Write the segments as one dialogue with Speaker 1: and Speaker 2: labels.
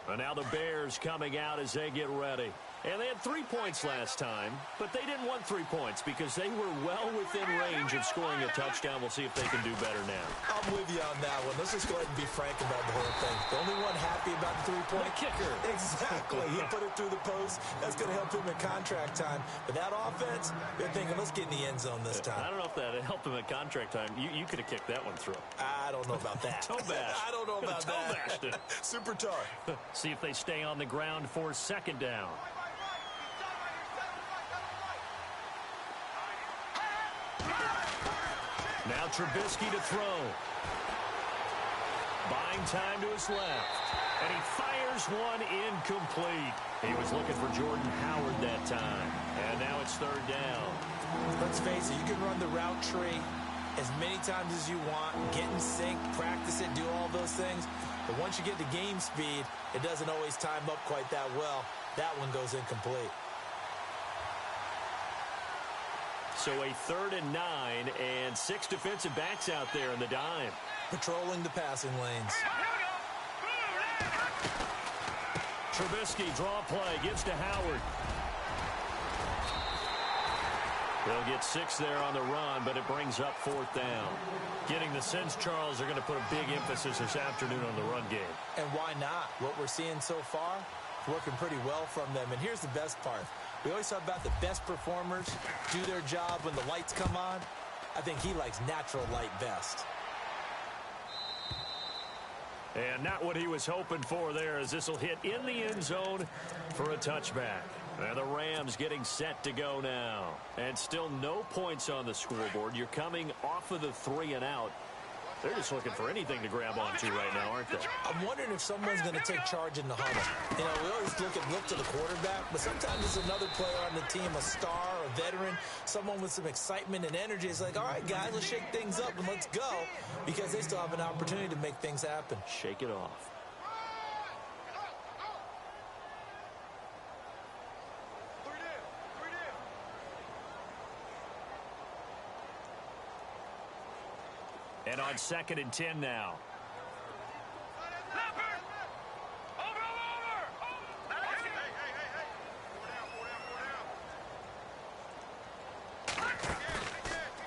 Speaker 1: And now the Bears coming out as they get ready. And they had 3 points last time, but they didn't want 3 points because they were well within range of scoring a touchdown. We'll see if they can do better now.
Speaker 2: I'm with you on that one. Let's just go ahead and be frank about the whole thing. The only one happy about the three-point
Speaker 1: kicker.
Speaker 2: Exactly. He put it through the post. That's going to help him in contract time. But that offense, they're thinking, let's get in the end zone this time.
Speaker 1: I don't know if that helped him at contract time. You could have kicked that one through.
Speaker 2: I don't know about that.
Speaker 1: Toe bash.
Speaker 2: I don't know about that. Super tough.
Speaker 1: See if they stay on the ground for second down. Now Trubisky to throw. Buying time to his left. And he fires one incomplete. He was looking for Jordan Howard that time. And now it's third down.
Speaker 2: Let's face it, you can run the route tree as many times as you want, get in sync, practice it, do all those things. But once you get to game speed, it doesn't always time up quite that well. That one goes incomplete.
Speaker 1: So a 3rd and 9, and 6 defensive backs out there in the dime.
Speaker 2: Patrolling the passing lanes.
Speaker 1: Trubisky, draw play, gives to Howard. They'll get 6 there on the run, but it brings up 4th down. Getting the sense, Charles, are going to put a big emphasis this afternoon on the run game.
Speaker 2: And why not? What we're seeing so far, working pretty well from them. And here's the best part. We always talk about the best performers do their job when the lights come on. I think he likes natural light best.
Speaker 1: And not what he was hoping for there, as this will hit in the end zone for a touchback. And the Rams getting set to go now. And still no points on the scoreboard. You're coming off of the 3 and out. They're just looking for anything to grab onto right now, aren't they?
Speaker 2: I'm wondering if someone's going to take charge in the huddle. You know, we always look to the quarterback, but sometimes it's another player on the team, a star, a veteran, someone with some excitement and energy. It's like, all right, guys, let's shake things up and let's go, because they still have an opportunity to make things happen.
Speaker 1: Shake it off. And on 2nd and 10 now.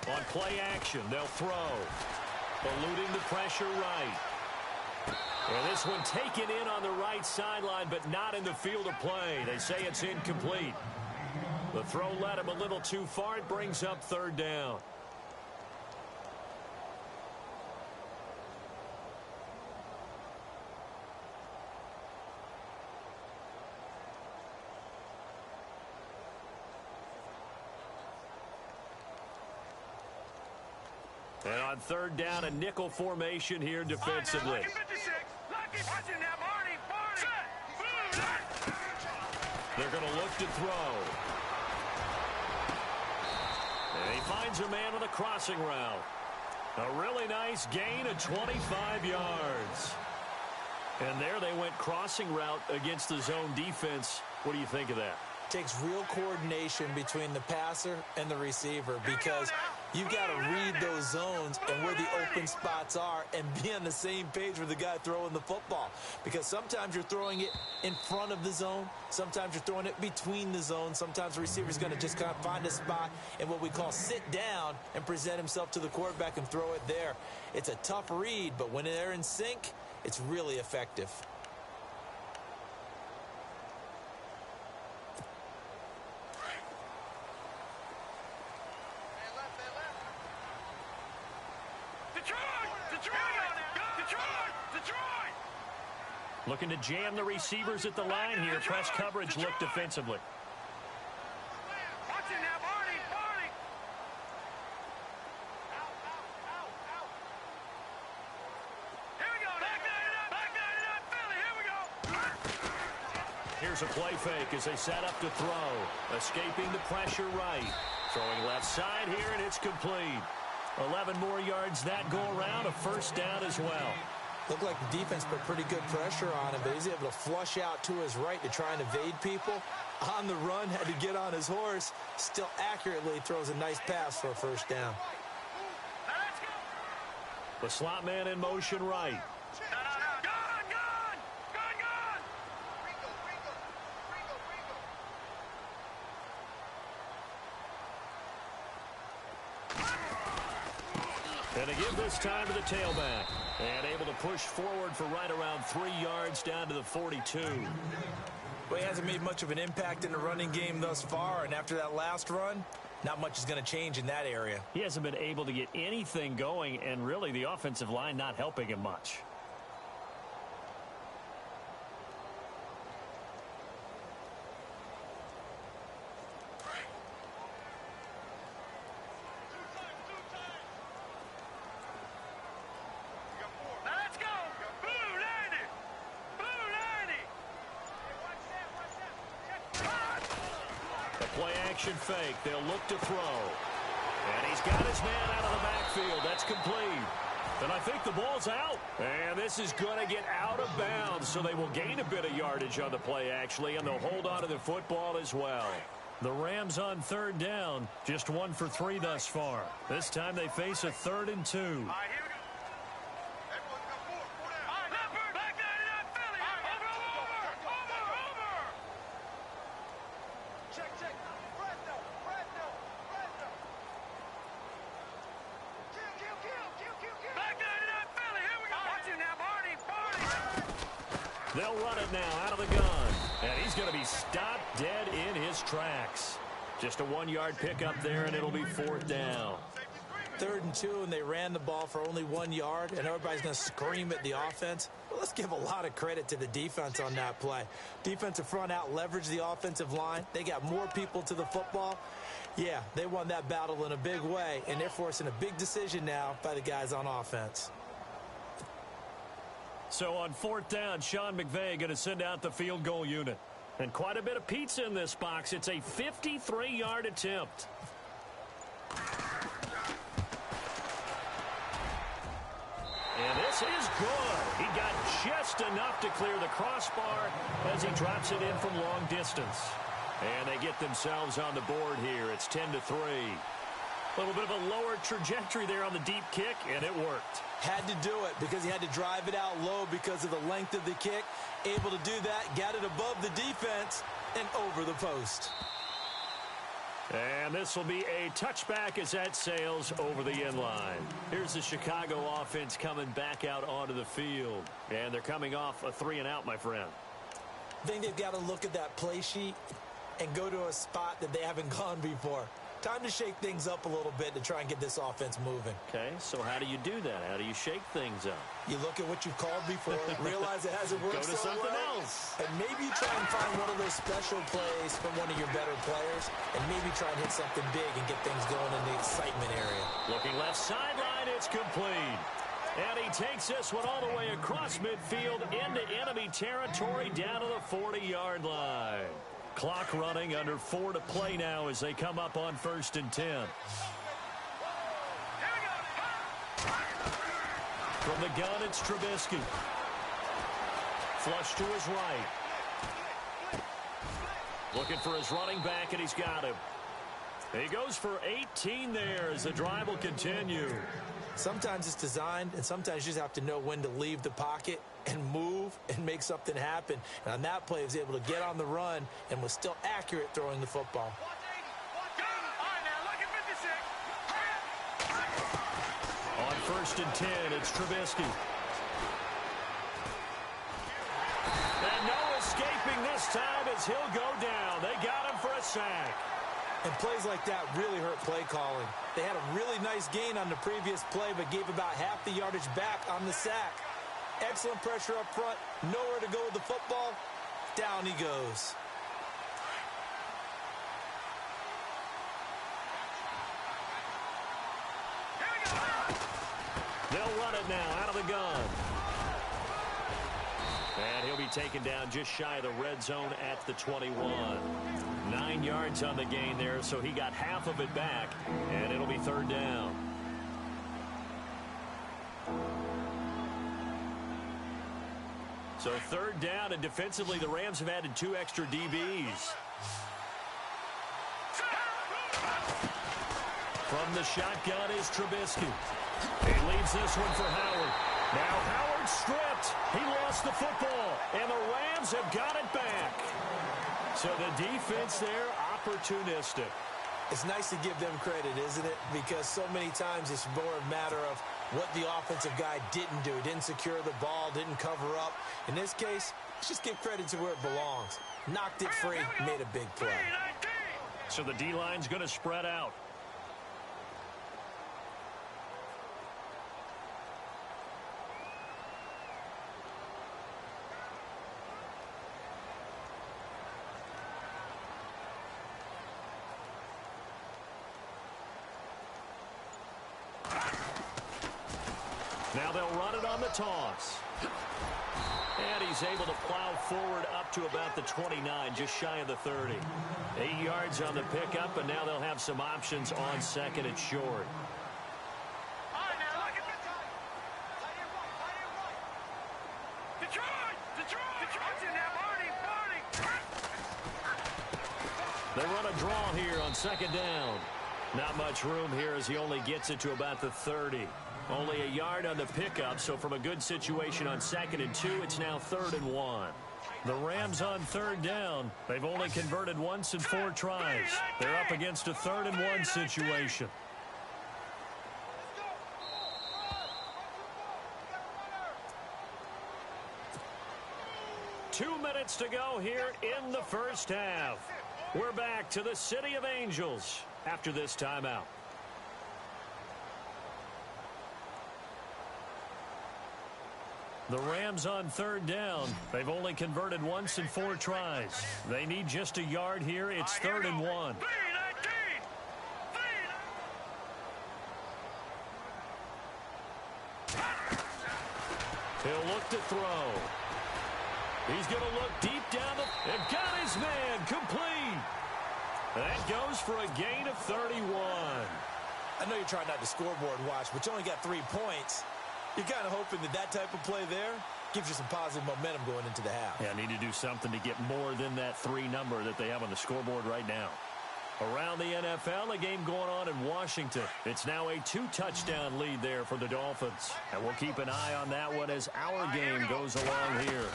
Speaker 1: On play action, they'll throw. Eluding the pressure right. And this one taken in on the right sideline, but not in the field of play. They say it's incomplete. The throw led him a little too far. It brings up 3rd down. And on 3rd down, a nickel formation here defensively. They're going to look to throw. And he finds a man on the crossing route. A really nice gain of 25 yards. And there they went crossing route against the zone defense. What do you think of that?
Speaker 2: Takes real coordination between the passer and the receiver, because you've got to read those zones and where the open spots are and be on the same page with the guy throwing the football. Because sometimes you're throwing it in front of the zone. Sometimes you're throwing it between the zones. Sometimes the receiver's going to just kind of find a spot and what we call sit down and present himself to the quarterback and throw it there. It's a tough read, but when they're in sync, it's really effective.
Speaker 1: Looking to jam the receivers at the line here. Press coverage look defensively. Here's a play fake as they set up to throw. Escaping the pressure right. Throwing left side here, and it's complete. 11 more yards that go around. A 1st down as well.
Speaker 2: Looked like the defense put pretty good pressure on him, but he's able to flush out to his right to try and evade people. On the run, had to get on his horse. Still accurately throws a nice pass for a 1st down.
Speaker 1: The slot man in motion right. And they give this time to the tailback. And able to push forward for right around 3 yards down to the 42.
Speaker 2: Well, he hasn't made much of an impact in the running game thus far, and after that last run, not much is going to change in that area.
Speaker 1: He hasn't been able to get anything going, and really the offensive line not helping him much. Play-action fake. They'll look to throw. And he's got his man out of the backfield. That's complete. And I think the ball's out. And this is going to get out of bounds, so they will gain a bit of yardage on the play, actually, and they'll hold on to the football as well. The Rams on third down, just 1 for 3 thus far. This time they face a 3rd and 2. They'll run it now out of the gun. And he's going to be stopped dead in his tracks. Just a 1-yard pickup there, and it'll be 4th down.
Speaker 2: 3rd and 2, and they ran the ball for only 1 yard, and everybody's going to scream at the offense. Well, let's give a lot of credit to the defense on that play. Defensive front out leveraged the offensive line. They got more people to the football. Yeah, they won that battle in a big way, and they're forcing a big decision now by the guys on offense.
Speaker 1: So on 4th down, Sean McVay going to send out the field goal unit. And quite a bit of pizza in this box. It's a 53-yard attempt. And this is good. He got just enough to clear the crossbar as he drops it in from long distance. And they get themselves on the board here. It's 10-3. A little bit of a lower trajectory there on the deep kick, and it worked.
Speaker 2: Had to do it because he had to drive it out low because of the length of the kick. Able to do that, got it above the defense, and over the post.
Speaker 1: And this will be a touchback as that sails over the end line. Here's the Chicago offense coming back out onto the field. And they're coming off a 3-and-out, my friend.
Speaker 2: I think they've got to look at that play sheet and go to a spot that they haven't gone before. Time to shake things up a little bit to try and get this offense moving.
Speaker 1: Okay, so how do you do that? How do you shake things up?
Speaker 2: You look at what you've called before, realize it hasn't worked
Speaker 1: Go to
Speaker 2: so
Speaker 1: something
Speaker 2: well,
Speaker 1: else.
Speaker 2: and maybe try and find one of those special plays from one of your better players, and maybe try and hit something big and get things going in the excitement area.
Speaker 1: Looking left sideline, it's complete. And he takes this one all the way across midfield into enemy territory down to the 40-yard line. Clock running, under 4 to play now as they come up on 1st and 10. From the gun, it's Trubisky. Flush to his right. Looking for his running back, and he's got him. He goes for 18 there as the drive will continue.
Speaker 2: Sometimes it's designed, and sometimes you just have to know when to leave the pocket and move and make something happen. And on that play, he was able to get on the run and was still accurate throwing the football.
Speaker 1: On 1st and 10, it's Trubisky. And no escaping this time as he'll go down. They got him for a sack.
Speaker 2: And plays like that really hurt play calling. They had a really nice gain on the previous play, but gave about half the yardage back on the sack. Excellent pressure up front. Nowhere to go with the football. Down he goes.
Speaker 1: They'll run it now out of the gun. And he'll be taken down just shy of the red zone at the 21. 9 yards on the gain there, so he got half of it back, and it'll be 3rd down. So 3rd down, and defensively the Rams have added 2 extra DBs. From the shotgun is Trubisky. He leaves this one for Howard. Now Howard stripped. He lost the football, and the Rams have got it back. So the defense there, opportunistic.
Speaker 2: It's nice to give them credit, isn't it? Because so many times it's more a matter of what the offensive guy didn't do. He didn't secure the ball, didn't cover up. In this case, let's just give credit to where it belongs. Knocked it free, made a big play.
Speaker 1: So the D-line's going to spread out. Now they'll run it on the toss. And he's able to plow forward up to about the 29, just shy of the 30. 8 yards on the pickup, and now they'll have some options on second and short. They run a draw here on second down. Not much room here as he only gets it to about the 30. Only a yard on the pickup, so from a good situation on second and 2, it's now 3rd and 1. The Rams on 3rd down. They've only converted once in 4 tries. They're up against a 3rd and 1 situation. Two minutes to go here in the first half. We're back to the City of Angels after this timeout. The Rams on 3rd down. They've only converted once in 4 tries. They need just a yard here. It's 3rd and 1. He'll look to throw. He's going to look deep down and got his man complete. That goes for a gain of 31.
Speaker 2: I know you're trying not to scoreboard watch, but you only got 3 points. You're kind of hoping that type of play there gives you some positive momentum going into the half.
Speaker 1: Yeah, need to do something to get more than that 3 number that they have on the scoreboard right now. Around the NFL, a game going on in Washington. It's now a 2-touchdown lead there for the Dolphins. And we'll keep an eye on that one as our game goes along here.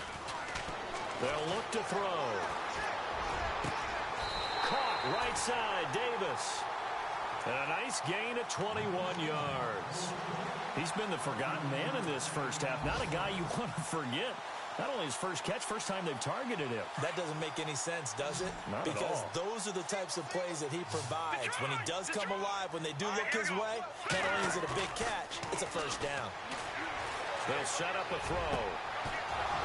Speaker 1: They'll look to throw. Caught right side, Davis. And a nice gain of 21 yards. He's been the forgotten man in this first half. Not a guy you want to forget. Not only his first catch, first time they've targeted him.
Speaker 2: That doesn't make any sense, does it?
Speaker 1: Not
Speaker 2: because
Speaker 1: at all.
Speaker 2: Those are the types of plays that he provides. When he does come alive, when they do look his way, not only is it a big catch, it's a first down.
Speaker 1: They'll set up a throw.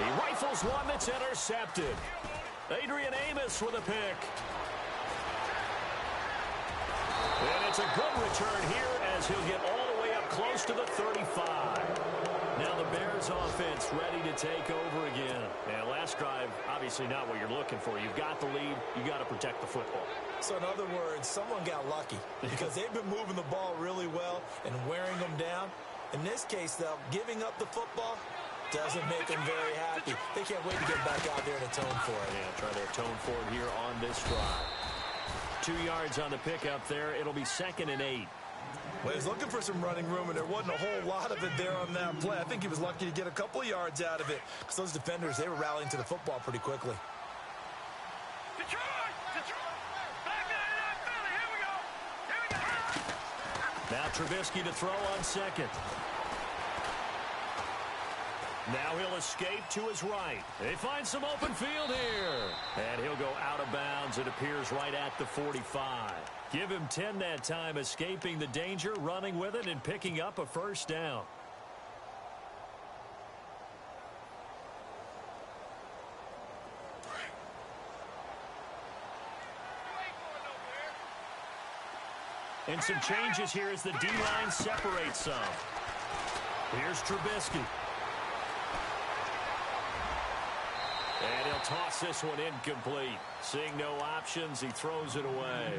Speaker 1: He rifles one that's intercepted. Adrian Amos with a pick. And it's a good return here as he'll get all the way up close to the 35. Now the Bears offense ready to take over again. And last drive, obviously not what you're looking for. You've got the lead. You've got to protect the football.
Speaker 2: So in other words, someone got lucky because they've been moving the ball really well and wearing them down. In this case, though, giving up the football doesn't make them very happy. They can't wait to get back out there and atone for it.
Speaker 1: Yeah, try to atone for it here on this drive. 2 yards on the pickup there. It'll be 2nd and 8.
Speaker 2: Well, he's looking for some running room, and there wasn't a whole lot of it there on that play. I think he was lucky to get a couple of yards out of it because those defenders, they were rallying to the football pretty quickly.
Speaker 1: Now Trubisky to throw on second. Now he'll escape to his right. They find some open field here. And he'll go out of bounds. It appears right at the 45. Give him 10 that time, escaping the danger, running with it, and picking up a first down. And some changes here as the D-line separates some. Here's Trubisky. And he'll toss this one incomplete. Seeing no options, he throws it away.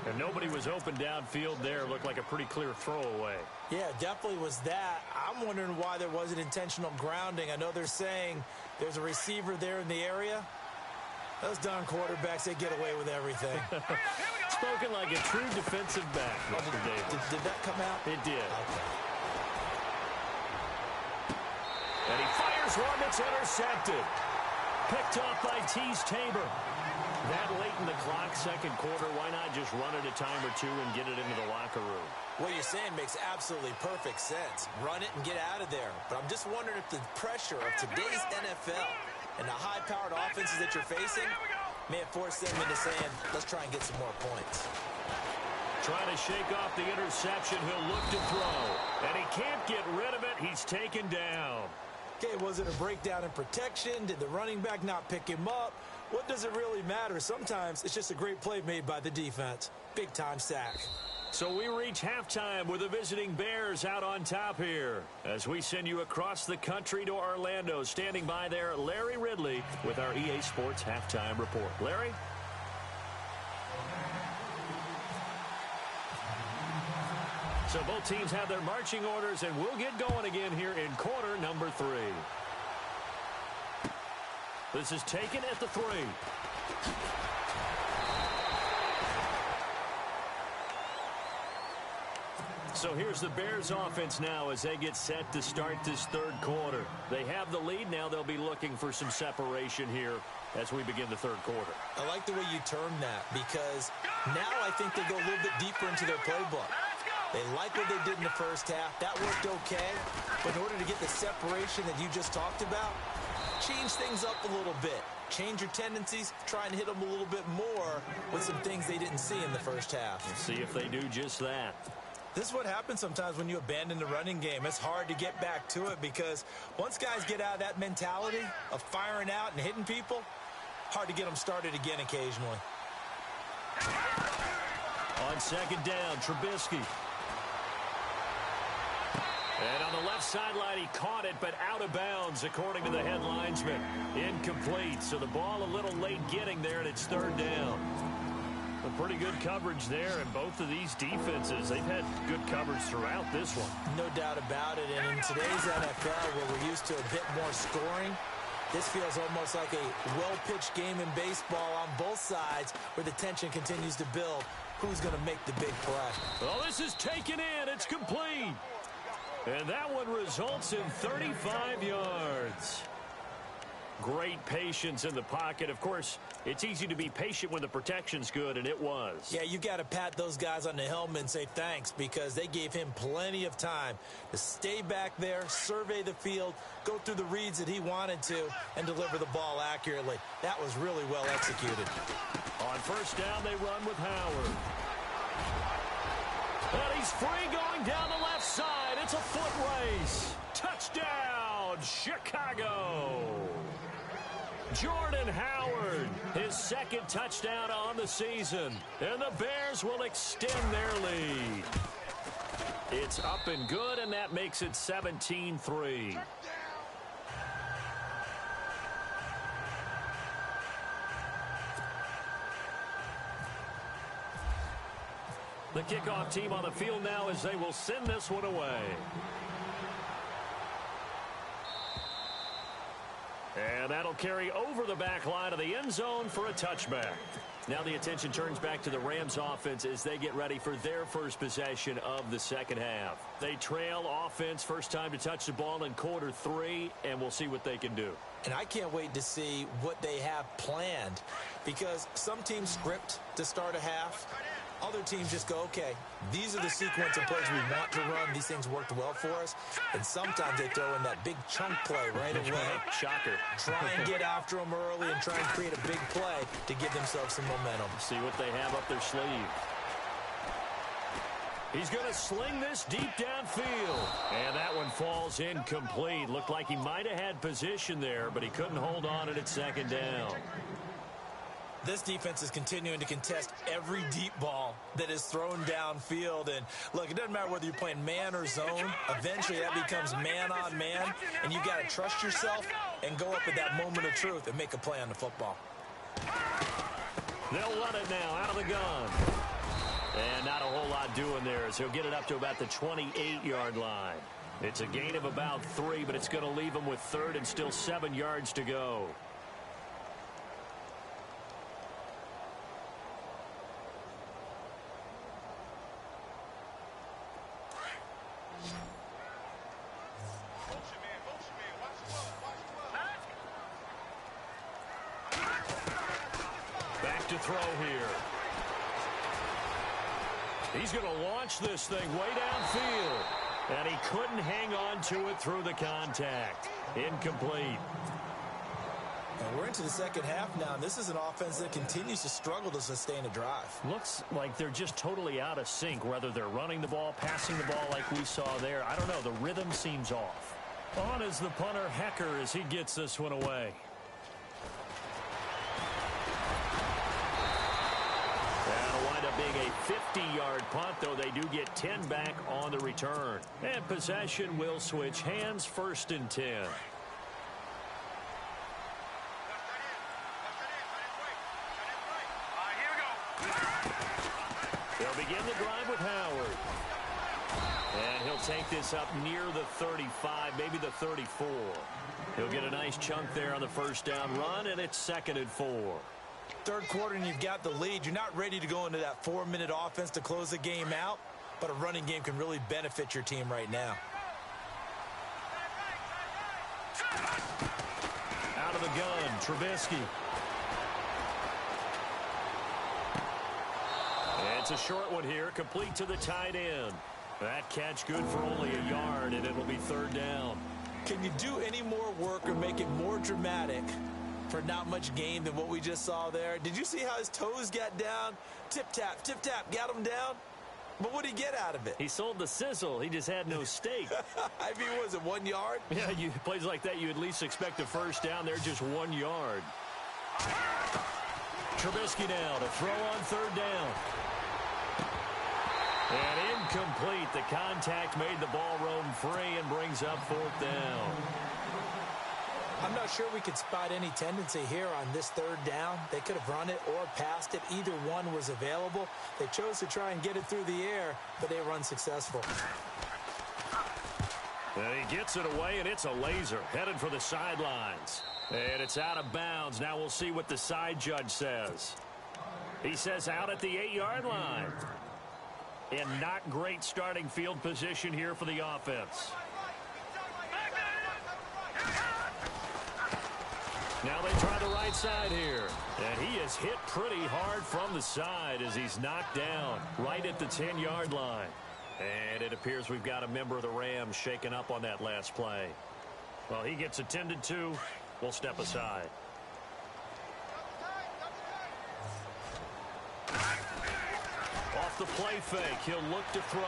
Speaker 1: And nobody was open downfield there. Looked like a pretty clear throwaway.
Speaker 2: Yeah, definitely was that. I'm wondering why there wasn't intentional grounding. I know they're saying there's a receiver there in the area. Those darn quarterbacks, they get away with everything.
Speaker 1: Spoken like a true defensive back, Mr. Davis.
Speaker 2: Did that come out?
Speaker 1: It did.
Speaker 2: Okay.
Speaker 1: And he fires one that's intercepted. Picked off by Teez Tabor. That late in the clock, second quarter, why not just run it a time or two and get it into the locker room?
Speaker 2: What you're saying makes absolutely perfect sense. Run it and get out of there. But I'm just wondering if the pressure of today's NFL and the high-powered offenses that you're facing may have forced them into saying, let's try and get some more points.
Speaker 1: Trying to shake off the interception. He'll look to throw. And he can't get rid of it. He's taken down.
Speaker 2: Okay, was it a breakdown in protection? Did the running back not pick him up? What does it really matter? Sometimes it's just a great play made by the defense. Big-time sack.
Speaker 1: So we reach halftime with the visiting Bears out on top here. As we send you across the country to Orlando, standing by there, Larry Ridley with our EA Sports Halftime Report. Larry? So both teams have their marching orders, and we'll get going again here in quarter number 3. This is taken at the 3. So here's the Bears offense now as they get set to start this third quarter. They have the lead. Now they'll be looking for some separation here as we begin the third quarter.
Speaker 2: I like the way you term that because now I think they go a little bit deeper into their playbook. They like what they did in the first half. That worked okay. But in order to get the separation that you just talked about, change things up a little bit. Change your tendencies. Try and hit them a little bit more with some things they didn't see in the first half.
Speaker 1: We'll see if they do just that.
Speaker 2: This is what happens sometimes when you abandon the running game. It's hard to get back to it because once guys get out of that mentality of firing out and hitting people, hard to get them started again occasionally.
Speaker 1: On second down, Trubisky. And on the left sideline, he caught it, but out of bounds, according to the head linesman. Incomplete, so the ball a little late getting there, and it's third down. A pretty good coverage there, and both of these defenses, they've had good coverage throughout this one.
Speaker 2: No doubt about it, and in today's NFL, where we're used to a bit more scoring, this feels almost like a well-pitched game in baseball on both sides where the tension continues to build. Who's going to make the big play?
Speaker 1: Well, this is taken in. It's complete. And that one results in 35 yards. Great patience in the pocket. Of course, it's easy to be patient when the protection's good, and it was.
Speaker 2: Yeah, you got to pat those guys on the helmet and say thanks because they gave him plenty of time to stay back there, survey the field, go through the reads that he wanted to, and deliver the ball accurately. That was really well executed.
Speaker 1: On first down, they run with Howard. And he's free going down the left side. It's a foot race. Touchdown, Chicago. Jordan Howard, his second touchdown on the season. And the Bears will extend their lead. It's up and good, and that makes it 17-3. The kickoff team on the field now as they will send this one away. And that'll carry over the back line of the end zone for a touchback. Now the attention turns back to the Rams offense as they get ready for their first possession of the second half. They trail offense, first time to touch the ball in quarter 3, and we'll see what they can do.
Speaker 2: And I can't wait to see what they have planned because some teams script to start a half. Other teams just go, okay, these are the sequence of plays we want to run. These things worked well for us. And sometimes they throw in that big chunk play right away.
Speaker 1: Shocker.
Speaker 2: Try and get after them early and try and create a big play to give themselves some momentum.
Speaker 1: See what they have up their sleeve. He's going to sling this deep downfield. And that one falls incomplete. Looked like he might have had position there, but he couldn't hold on at second down.
Speaker 2: This defense is continuing to contest every deep ball that is thrown downfield. And, look, it doesn't matter whether you're playing man or zone. Eventually, that becomes man on man. And you got to trust yourself and go up at that moment of truth and make a play on the football.
Speaker 1: They'll run it now out of the gun. And not a whole lot doing there as he'll get it up to about the 28-yard line. It's a gain of about 3, but it's going to leave him with third and still 7 yards to go. to throw here. He's going to launch this thing way downfield. And he couldn't hang on to it through the contact. Incomplete.
Speaker 2: And we're into the second half now, and this is an offense that continues to struggle to sustain a drive.
Speaker 1: Looks like they're just totally out of sync, whether they're running the ball, passing the ball like we saw there. I don't know. The rhythm seems off. On is the punter, Hecker, as he gets this one away. That'll wind up being a 50-yard punt, though they do get 10 back on the return. And possession will switch hands, 1st and 10. They'll begin the drive with Howard. And he'll take this up near the 35, maybe the 34. He'll get a nice chunk there on the first down run, and it's 2nd and 4.
Speaker 2: Third quarter, and you've got the lead. You're not ready to go into that 4-minute offense to close the game out, but a running game can really benefit your team right now.
Speaker 1: Out of the gun, Trubisky. It's a short one here, complete to the tight end. That catch good for only a yard, and it'll be 3rd down.
Speaker 2: Can you do any more work or make it more dramatic for not much gain than what we just saw there? Did you see how his toes got down? Tip-tap, got him down. But what did he get out of it?
Speaker 1: He sold the sizzle. He just had no steak.
Speaker 2: I mean, was it 1 yard?
Speaker 1: Yeah, plays like that, you at least expect a first down. They're just 1 yard. Trubisky now to throw on 3rd down. And incomplete. The contact made the ball roam free and brings up 4th down.
Speaker 2: I'm not sure we could spot any tendency here on this 3rd down. They could have run it or passed it. Either one was available. They chose to try and get it through the air, but they were unsuccessful.
Speaker 1: And he gets it away, and it's a laser headed for the sidelines. And it's out of bounds. Now we'll see what the side judge says. He says out at the 8-yard line. And not great starting field position here for the offense. Now they try the right side here. And he is hit pretty hard from the side as he's knocked down right at the 10-yard line. And it appears we've got a member of the Rams shaken up on that last play. Well, he gets attended to. We'll step aside. Off the play fake, he'll look to throw.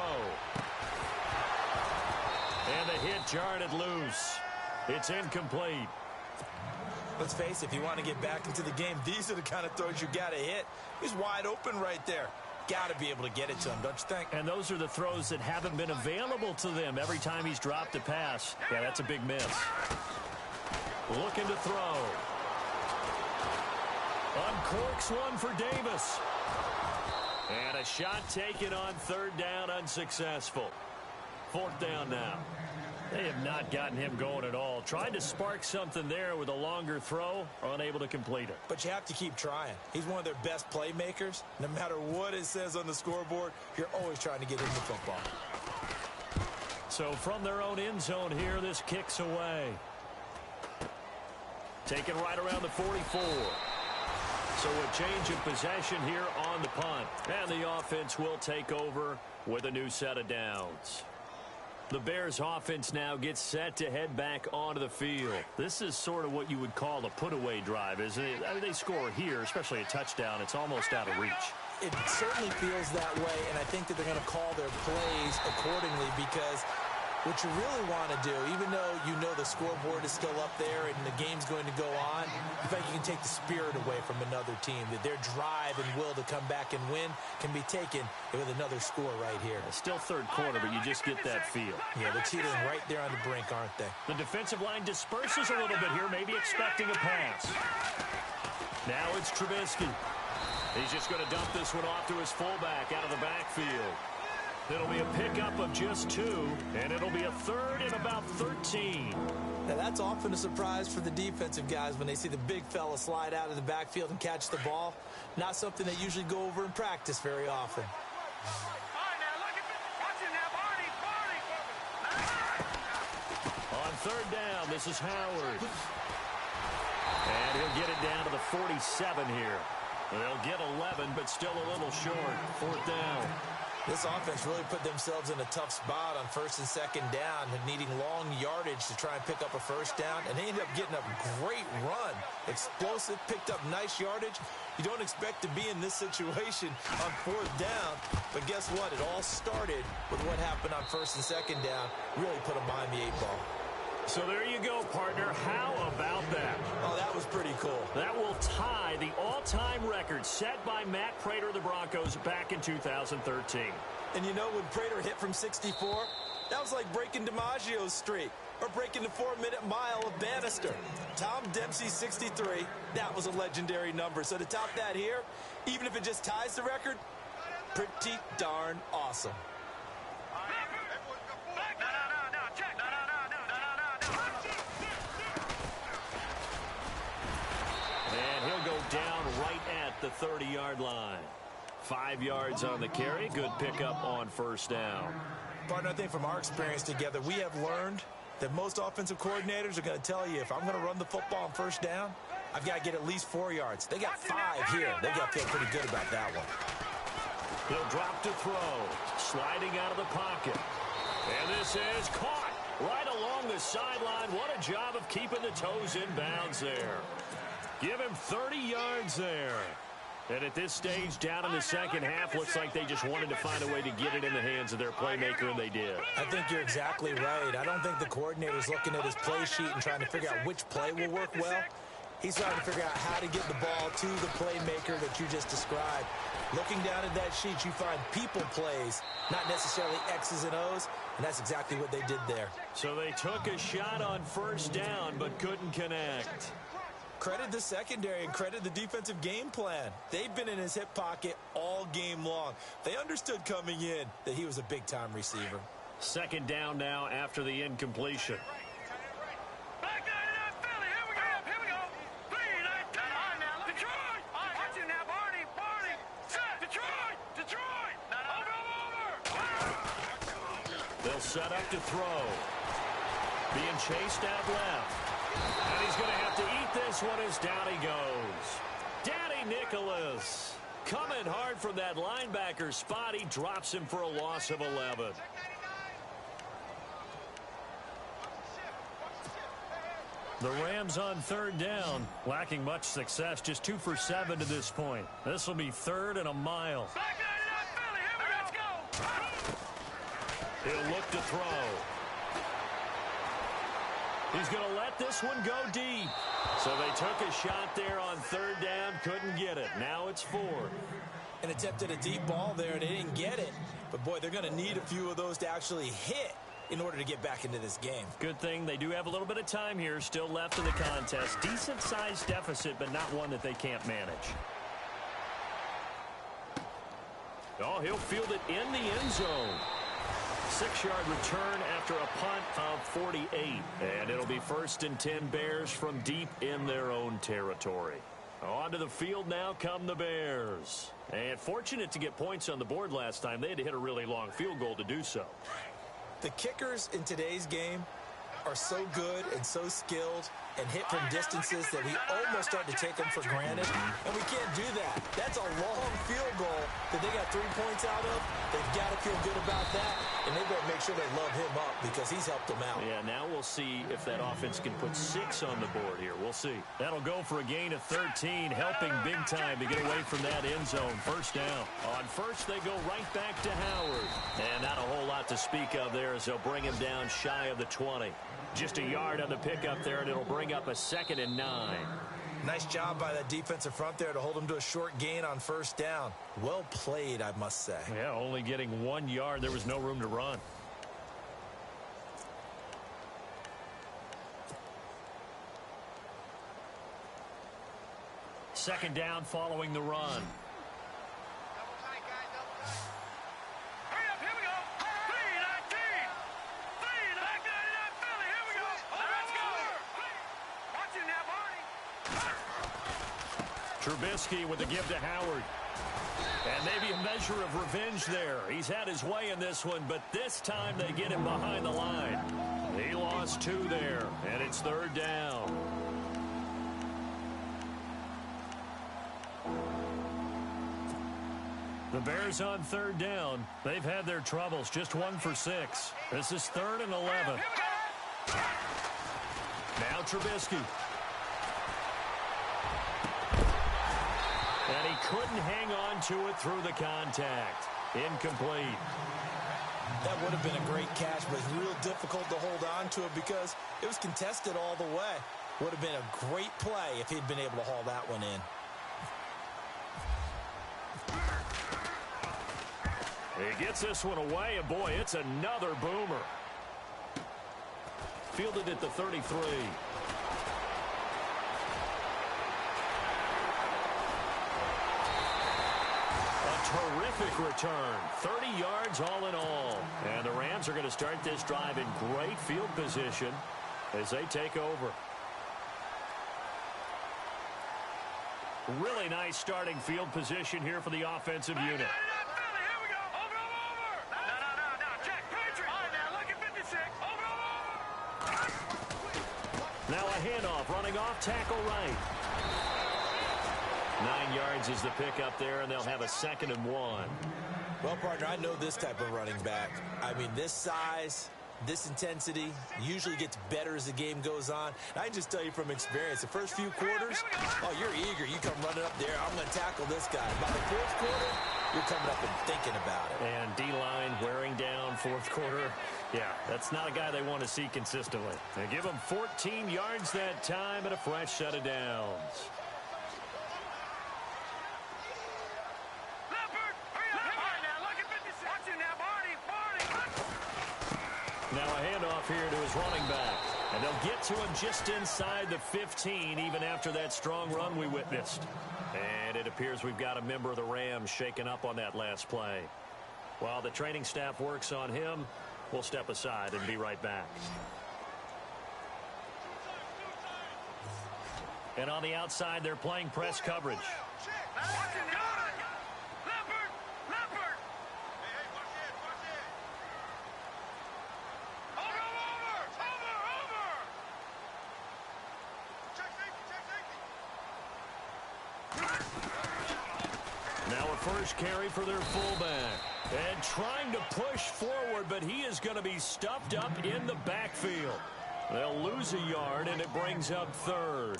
Speaker 1: And the hit jarred it loose. It's incomplete.
Speaker 2: Let's face it, if you want to get back into the game, these are the kind of throws you got to hit. He's wide open right there. Got to be able to get it to him, don't you think?
Speaker 1: And those are the throws that haven't been available to them every time he's dropped a pass. Yeah, that's a big miss. Looking to throw. Uncorks one for Davis. And a shot taken on 3rd down, unsuccessful. 4th down now. They have not gotten him going at all. Tried to spark something there with a longer throw, unable to complete it.
Speaker 2: But you have to keep trying. He's one of their best playmakers. No matter what it says on the scoreboard, you're always trying to get into football.
Speaker 1: So from their own end zone here, this kicks away. Taken right around the 44. So a change of possession here on the punt. And the offense will take over with a new set of downs. The Bears offense now gets set to head back onto the field. This is sort of what you would call a put-away drive, isn't it? I mean, they score here, especially a touchdown. It's almost out of reach.
Speaker 2: It certainly feels that way, and I think that they're going to call their plays accordingly because what you really want to do, even though you know the scoreboard is still up there and the game's going to go on, I think you can take the spirit away from another team. That their drive and will to come back and win can be taken with another score right here.
Speaker 1: It's still 3rd quarter, but you just get that feel.
Speaker 2: Yeah, they're teetering right there on the brink, aren't they?
Speaker 1: The defensive line disperses a little bit here, maybe expecting a pass. Now it's Trubisky. He's just going to dump this one off to his fullback out of the backfield. It'll be a pickup of just 2, and it'll be a 3rd and about 13.
Speaker 2: Now, that's often a surprise for the defensive guys when they see the big fella slide out of the backfield and catch the ball. Not something they usually go over in practice very often.
Speaker 1: On 3rd down, this is Howard. And he'll get it down to the 47 here. They'll get 11, but still a little short. Fourth down.
Speaker 2: This offense really put themselves in a tough spot on first and second down, needing long yardage to try and pick up a first down, and they ended up getting a great run. Explosive, picked up nice yardage. You don't expect to be in this situation on fourth down, but guess what? It all started with what happened on first and second down. Really put them behind the eight ball.
Speaker 1: So there you go, partner. How about that?
Speaker 2: Oh, that was pretty cool.
Speaker 1: That will tie the all-time record set by Matt Prater of the Broncos back in 2013.
Speaker 2: And you know, when Prater hit from 64, that was like breaking DiMaggio's streak or breaking the 4-minute mile of Bannister. Tom Dempsey, 63, that was a legendary number. So to top that here, even if it just ties the record, pretty darn awesome.
Speaker 1: Down right at the 30-yard line. 5 yards on the carry. Good pickup on first down.
Speaker 2: Partner, I think from our experience together, we have learned that most offensive coordinators are going to tell you, if I'm going to run the football on first down, I've got to get at least 4 yards. They got 5 here. They got to feel pretty good about that one.
Speaker 1: He'll drop to throw. Sliding out of the pocket. And this is caught right along the sideline. What a job of keeping the toes in bounds there. Give him 30 yards there. And at this stage, down in the second half, looks like they just wanted to find a way to get it in the hands of their playmaker, and they did.
Speaker 2: I think you're exactly right. I don't think the coordinator's looking at his play sheet and trying to figure out which play will work well. He's trying to figure out how to get the ball to the playmaker that you just described. Looking down at that sheet, you find people plays, not necessarily X's and O's, and that's exactly what they did there.
Speaker 1: So they took a shot on first down, but couldn't connect.
Speaker 2: Credit the secondary and credit the defensive game plan. They've been in his hip pocket all game long. They understood coming in that he was a big-time receiver.
Speaker 1: Second down now after the incompletion. They'll set up to throw. Being chased out left. And he's going to have to eat this one as down he goes. Danny Nicholas coming hard from that linebacker spot. He drops him for a loss of 11. The Rams on third down, lacking much success, just 2 for 7 to this point. This will be third and a mile. He'll look to throw. He's going to let this one go deep. So they took a shot there on third down, couldn't get it. Now it's 4.
Speaker 2: An attempt at a deep ball there, and they didn't get it. But, boy, they're going to need a few of those to actually hit in order to get back into this game.
Speaker 1: Good thing they do have a little bit of time here still left in the contest. Decent-sized deficit, but not one that they can't manage. Oh, he'll field it in the end zone. 6-yard return after a punt of 48. And it'll be first and 10 Bears from deep in their own territory. Onto the field now come the Bears. And fortunate to get points on the board last time. They had to hit a really long field goal to do so.
Speaker 2: The kickers in today's game are so good and so skilled and hit from distances that we almost start to take them for granted, and we can't do that. That's a long field goal that they got 3 points out of. They've got to feel good about that, and they better make sure they love him up because he's helped them out.
Speaker 1: Yeah, now we'll see if that offense can put 6 on the board here. We'll see. That'll go for a gain of 13, helping big time to get away from that end zone. First down. On first, they go right back to Howard. And not a whole lot to speak of there as they'll bring him down shy of the 20. Just a yard on the pickup there, and it'll bring up a 2nd and 9.
Speaker 2: Nice job by that defensive front there to hold him to a short gain on first down. Well played, I must say.
Speaker 1: Yeah, only getting 1 yard. There was no room to run. Second down following the run. Trubisky with the give to Howard. And maybe a measure of revenge there. He's had his way in this one, but this time they get him behind the line. He lost 2 there, and it's third down. The Bears on third down. They've had their troubles, just 1 for 6. This is 3rd and 11. Now Trubisky. And he couldn't hang on to it through the contact. Incomplete.
Speaker 2: That would have been a great catch, but it's real difficult to hold on to it because it was contested all the way. Would have been a great play if he'd been able to haul that one in.
Speaker 1: He gets this one away, and boy, it's another boomer. Fielded at the 33. Terrific return. 30 yards all in all. And the Rams are going to start this drive in great field position as they take over. Really nice starting field position here for the offensive unit. Now a handoff, running off tackle right. 9 yards is the pickup there, and they'll have a 2nd and 1.
Speaker 2: Well, partner, I know this type of running back. I mean, this size, this intensity usually gets better as the game goes on. And I can just tell you from experience, the first few quarters, oh, you're eager. You come running up there, I'm going to tackle this guy. By the 4th quarter, you're coming up and thinking about it.
Speaker 1: And D-line wearing down 4th quarter. Yeah, that's not a guy they want to see consistently. They give him 14 yards that time and a fresh set of downs. Now a handoff here to his running back. And they'll get to him just inside the 15, even after that strong run we witnessed. And it appears we've got a member of the Rams shaken up on that last play. While the training staff works on him, we'll step aside and be right back. And on the outside, they're playing press coverage. Now a first carry for their fullback. And trying to push forward, but he is going to be stuffed up in the backfield. They'll lose a yard, and it brings up 3rd.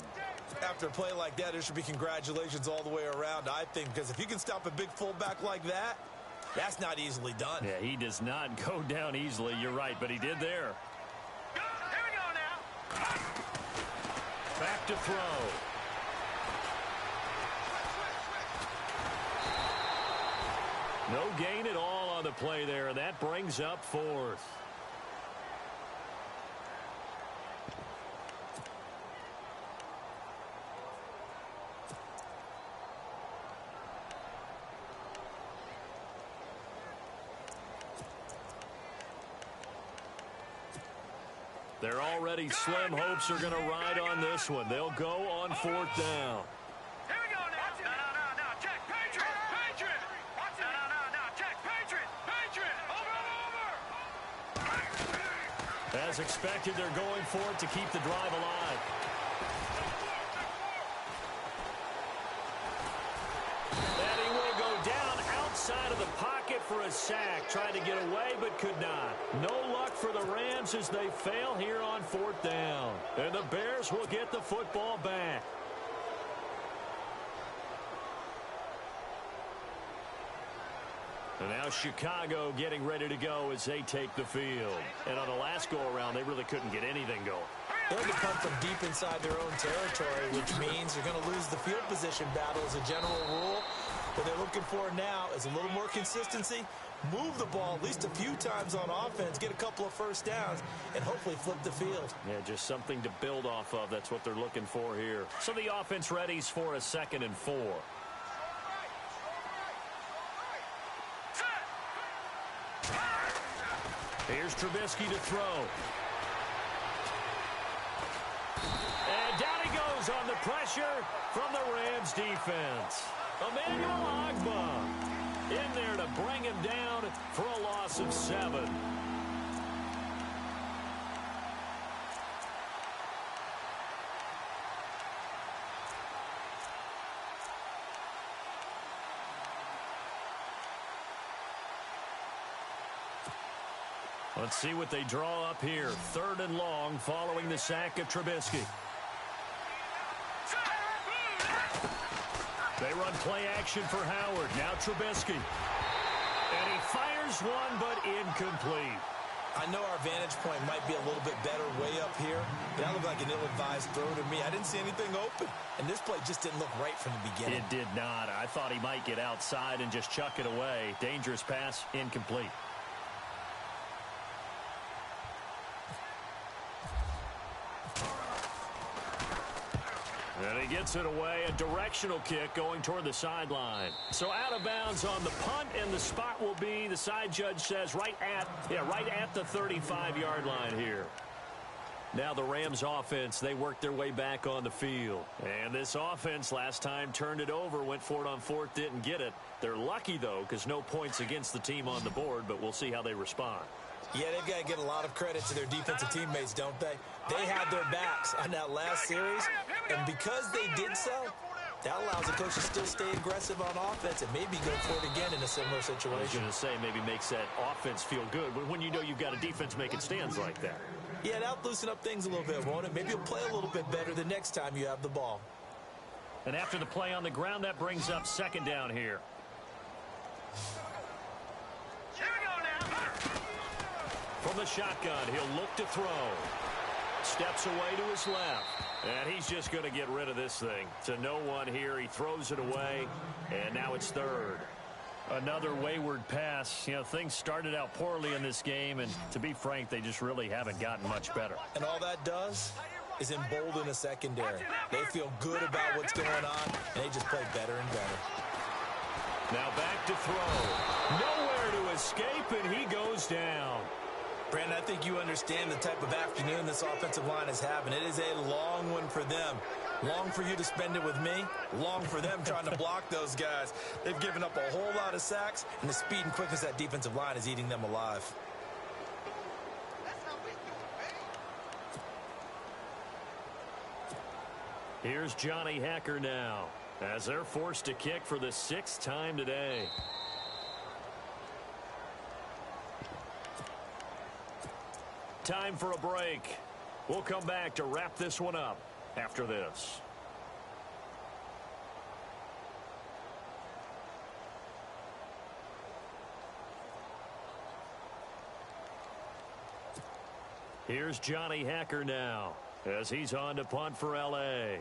Speaker 2: After a play like that, there should be congratulations all the way around, I think, because if you can stop a big fullback like that, that's not easily done.
Speaker 1: Yeah, he does not go down easily. You're right, but he did there.
Speaker 3: Here we go now.
Speaker 1: Back to throw. No gain at all on the play there, and that brings up 4th. They're already slim hopes are going to ride on this one. They'll go on 4th down.
Speaker 3: Here we go now. No. Check. Patriot. Watch it. No. Check. Patriot. Over.
Speaker 1: As expected, they're going for it to keep the drive alive. And he will go down outside of the pocket for a sack. Tried to get away, but could not. No luck for the Rams as they fail here on 4th down. And the Bears will get the football back. And now Chicago getting ready to go as they take the field. And on the last go-around, they really couldn't get anything going.
Speaker 2: They'll get pumped from deep inside their own territory, which means they're going to lose the field position battle as a general rule. What they're looking for now is a little more consistency, move the ball at least a few times on offense, get a couple of first downs, and hopefully flip the field.
Speaker 1: Yeah, just something to build off of. That's what they're looking for here. So the offense readies for a 2nd and 4. Here's Trubisky to throw. And down he goes on the pressure from the Rams defense. Emmanuel Ogbah in there to bring him down for a loss of 7. Let's see what they draw up here. 3rd and long following the sack of Trubisky. They run play action for Howard. Now Trubisky. And he fires one, but incomplete.
Speaker 2: I know our vantage point might be a little bit better way up here, but that looked like an ill-advised throw to me. I didn't see anything open, and this play just didn't look right from the beginning.
Speaker 1: It did not. I thought he might get outside and just chuck it away. Dangerous pass, incomplete. And he gets it away, a directional kick going toward the sideline. So out of bounds on the punt, and the spot will be, the side judge says, right at the 35-yard line here. Now the Rams offense, they work their way back on the field. And this offense last time turned it over, went for it on 4th, didn't get it. They're lucky, though, because no points against the team on the board, but we'll see how they respond.
Speaker 2: Yeah, they've got to get a lot of credit to their defensive teammates, don't they? They had their backs on that last series, and because they did so, that allows the coach to still stay aggressive on offense and maybe go for it again in a similar situation.
Speaker 1: I was going to say, maybe makes that offense feel good, but when you know you've got a defense making stands like that.
Speaker 2: Yeah, that'll loosen up things a little bit, won't it? Maybe you'll play a little bit better the next time you have the ball.
Speaker 1: And after the play on the ground, that brings up 2nd down here. From the shotgun, he'll look to throw. Steps away to his left. And he's just going to get rid of this thing. To no one here. He throws it away. And now it's 3rd. Another wayward pass. You know, things started out poorly in this game. And to be frank, they just really haven't gotten much better.
Speaker 2: And all that does is embolden a secondary. They feel good about what's going on. And they just play better and better.
Speaker 1: Now back to throw. Nowhere to escape. And he goes down.
Speaker 2: Brandon, I think you understand the type of afternoon this offensive line is having. It is a long one for them. Long for you to spend it with me. Long for them trying to block those guys. They've given up a whole lot of sacks, and the speed and quickness of that defensive line is eating them alive.
Speaker 1: Here's Johnny Hacker now, as they're forced to kick for the 6th time today. Time for a break. We'll come back to wrap this one up after this. Here's Johnny Hacker now, as he's on to punt for L.A.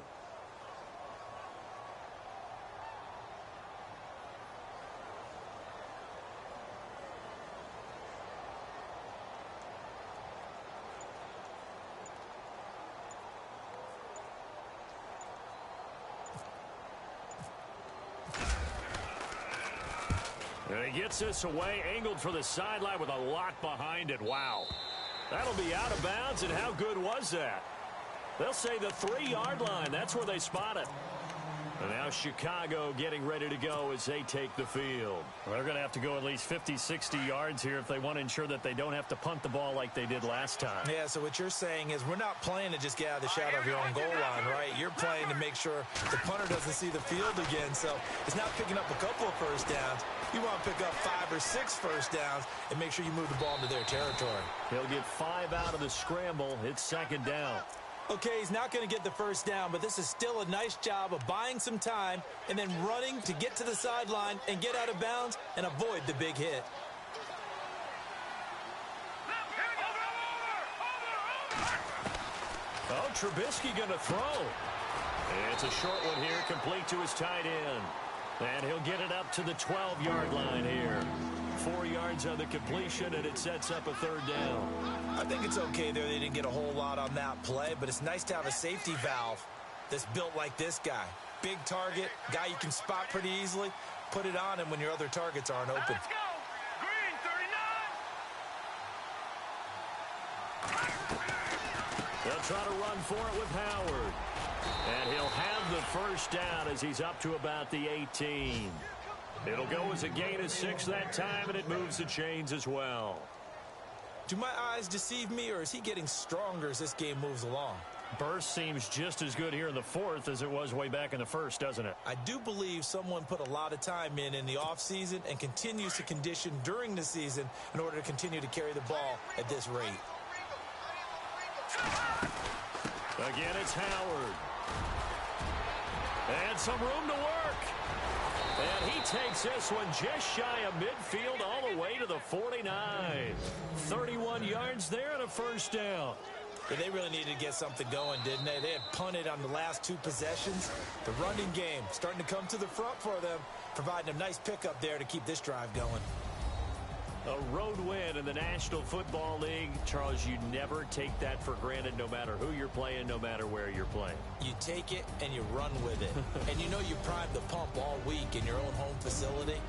Speaker 1: And he gets this away, angled for the sideline with a lot behind it. Wow. That'll be out of bounds, and how good was that? They'll say the 3-yard line. That's where they spot it. And now Chicago getting ready to go as they take the field. Well, they're going to have to go at least 50, 60 yards here if they want to ensure that they don't have to punt the ball like they did last time.
Speaker 2: Yeah, so what you're saying is we're not playing to just get out of the shadow of your own goal line, right? You're playing to make sure the punter doesn't see the field again. So it's not picking up a couple of first downs. You want to pick up 5 or 6 first downs and make sure you move the ball into their territory.
Speaker 1: He'll get 5 out of the scramble. It's 2nd down.
Speaker 2: Okay, he's not going to get the first down, but this is still a nice job of buying some time and then running to get to the sideline and get out of bounds and avoid the big hit.
Speaker 1: Oh, Trubisky going to throw. It's a short one here, complete to his tight end. And he'll get it up to the 12-yard line here. 4 yards on the completion, and it sets up a 3rd down.
Speaker 2: I think it's okay there. They didn't get a whole lot on that play, but it's nice to have a safety valve that's built like this guy. Big target, guy you can spot pretty easily. Put it on him when your other targets aren't open.
Speaker 3: Let's go. Green 39.
Speaker 1: They'll try to run for it with Howard. And he'll have the first down as he's up to about the 18. It'll go as a gain of 6 that time, and it moves the chains as well.
Speaker 2: Do my eyes deceive me, or is he getting stronger as this game moves along?
Speaker 1: Burst seems just as good here in the fourth as it was way back in the first, doesn't it?
Speaker 2: I do believe someone put a lot of time in the offseason and continues to condition during the season in order to continue to carry the ball at this rate.
Speaker 1: Again, it's Howard. And some room to work. And he takes this one just shy of midfield all the way to the 49. 31 yards there and a first down.
Speaker 2: Yeah, they really needed to get something going, didn't they? They had punted on the last two possessions. The running game starting to come to the front for them, providing a nice pickup there to keep this drive going.
Speaker 1: A road win in the National Football League. Charles, you never take that for granted no matter who you're playing, no matter where you're playing.
Speaker 2: You take it and you run with it. And you know you primed the pump all week in your own home facility.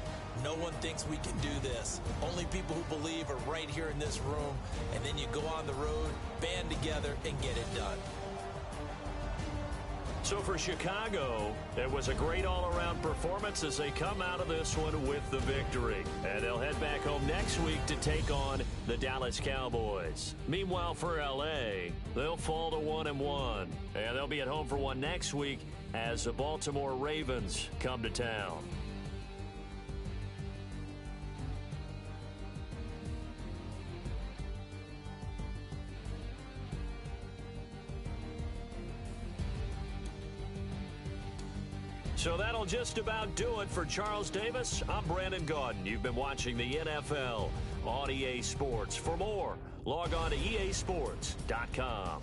Speaker 2: No one thinks we can do this. Only people who believe are right here in this room. And then you go on the road, band together, and get it done.
Speaker 1: So for Chicago, it was a great all-around performance as they come out of this one with the victory. And they'll head back home next week to take on the Dallas Cowboys. Meanwhile, for L.A., they'll fall to 1-1. And they'll be at home for one next week as the Baltimore Ravens come to town. So that'll just about do it for Charles Davis. I'm Brandon Gaudin. You've been watching the NFL on EA Sports. For more, log on to easports.com.